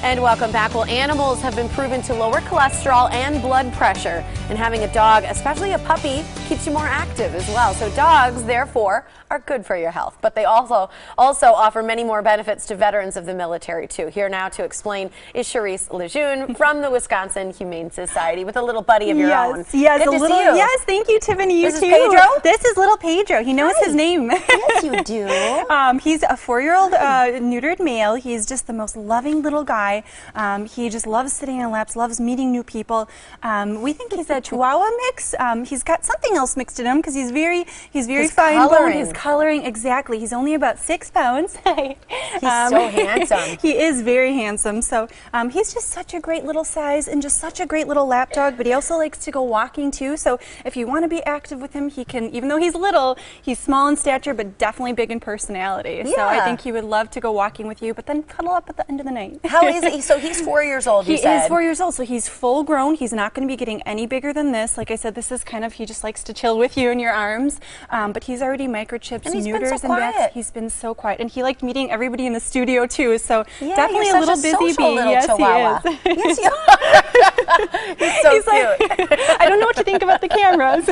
And welcome back. Well, animals have been proven to lower cholesterol and blood pressure. And having a dog, especially a puppy, keeps you more active as well. So dogs, therefore, are good for your health. But they also offer many more benefits to veterans of the military, too. Here now to explain is Charisse Lejeune from the Wisconsin Humane Society with a little buddy of your own. Yes, good to see you. Yes, thank you, Tiffany. You this too. Is Pedro? This is little Pedro. He knows his name. Yes, you do. He's a 4-year-old neutered male. He's just the most loving little guy. He just loves sitting in laps, loves meeting new people. We think he's a Chihuahua mix. He's got something else mixed in him because he's very fine-boned. His coloring, exactly. He's only about 6 pounds. He's so handsome. He is very handsome. So he's just such a great little size and just such a great little lap dog. But he also likes to go walking too. So if you want to be active with him, he can. Even though he's little, he's small in stature, but definitely big in personality. Yeah. So I think he would love to go walking with you, but then cuddle up at the end of the night. How is it? So he's 4 years old, you said? He is 4 years old, so he's full grown. He's not going to be getting any bigger than this. Like I said, this is kind of, he just likes to chill with you in your arms. But he's already microchipped, and neuters, and vets. He's been so quiet. And he liked meeting everybody in the studio, too. So yeah, definitely a little busy bee. Yes, chihuahua. He is. Yes, you are. He's so cute. Like, I don't know what to think about the cameras.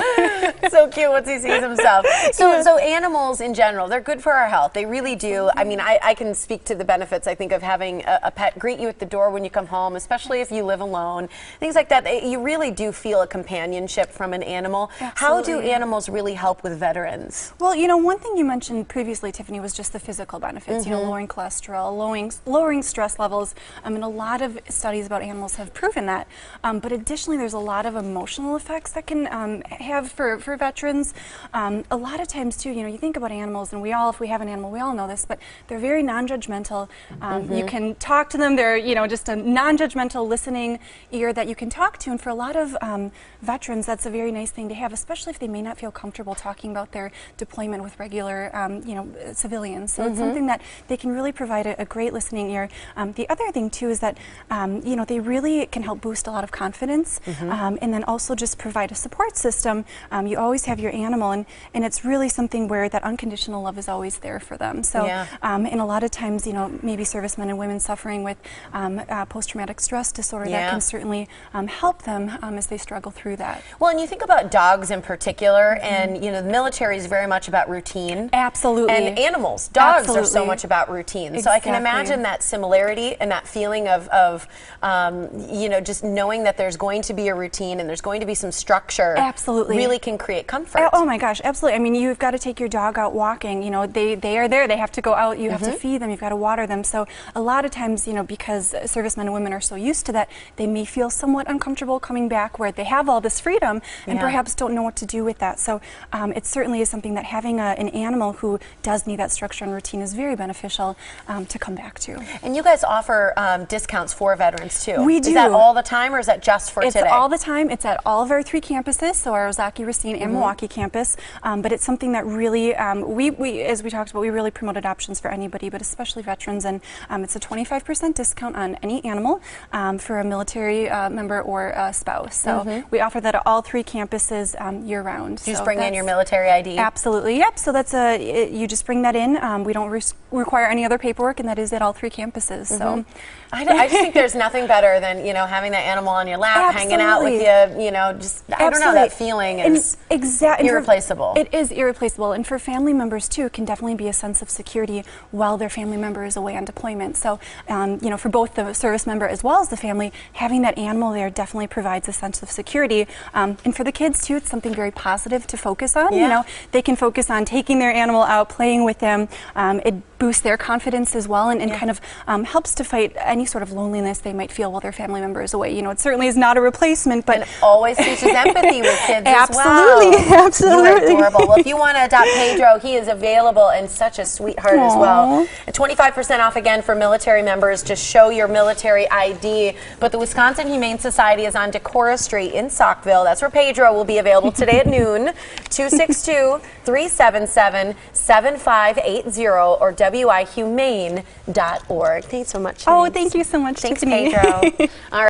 So cute once he sees himself. So animals in general, they're good for our health. They really do. I mean, I can speak to the benefits, I think, of having a pet greet you at the door when you come home, especially if you live alone. Things like that. You really do feel a companionship from an animal. Absolutely. How do animals really help with veterans? Well, you know, one thing you mentioned previously, Tiffany, was just the physical benefits. You know, lowering cholesterol, lowering stress levels. And a lot of studies about animals have proven that. But additionally, there's a lot of emotional effects that can have for veterans. A lot of times, too, you know, you think about animals, and if we have an animal, we all know this, but they're very non-judgmental. You can talk to them. They're, you know, just a non-judgmental listening ear that you can talk to. And for a lot of veterans, that's a very nice thing to have, especially if they may not feel comfortable talking about their deployment with regular, you know, civilians. So it's something that they can really provide a great listening ear. The other thing, too, is that, you know, they really can help boost a lot of confidence, and then also just provide a support system. You always have your animal, and it's really something where that unconditional love is always there for them. So, and a lot of times, you know, maybe servicemen and women suffering with post-traumatic stress disorder, that can certainly help them as they struggle through that. Well, and you think about dogs in particular, and, you know, the military is very much about routine. Absolutely. And animals, dogs are so much about routine. Exactly. So I can imagine that similarity and that feeling of you know, just knowing that there's going to be a routine and there's going to be some structure. Absolutely. Really can create comfort. Oh my gosh, absolutely. I mean, you've got to take your dog out walking. You know, they are there. They have to go out. You have to feed them. You've got to water them. So a lot of times, you know, because servicemen and women are so used to that, they may feel somewhat uncomfortable coming back where they have all this freedom and perhaps don't know what to do with that. So it certainly is something that having an animal who does need that structure and routine is very beneficial to come back to. And you guys offer discounts for veterans too. We do. Is that all the time, or is that just for today? It's all the time. It's at all of our 3 campuses, so our Ozaki, Racine, and Milwaukee campus. But it's something that really, we as we talked about, we really promoted options for anybody, but especially veterans. And it's a 25% discount on any animal for a military member or a spouse. So we offer that at all 3 campuses year-round. You just bring in your military ID? Absolutely, yep. So that's you just bring that in. We don't require any other paperwork, and that is at all 3re campuses. So I just think there's nothing better than, you know, having that animal on your lap, hanging out with you know, just, I don't know, that feeling is irreplaceable. It is irreplaceable, and for family members too, it can definitely be a sense of security while their family member is away on deployment. So, you know, for both the service member as well as the family, having that animal there definitely provides a sense of security. And for the kids too, it's something very positive to focus on. You know, they can focus on taking their animal out, playing with them. It boosts their confidence as well, and kind of helps to fight any sort of loneliness they might feel while their family member is away. You know, it certainly is not a replacement, but it always teaches empathy with kids as well. Absolutely. You're adorable. Well, if you want to adopt Pedro, he is available and such a sweetheart as well. 25% off again for military members. Just show your military ID. But the Wisconsin Humane Society is on Decorah Street in Saukville. That's where Pedro will be available today at noon. 262-377-7580 or wihumane.org. Thanks so much. Oh, thank you so much. Thanks, Pedro. All right.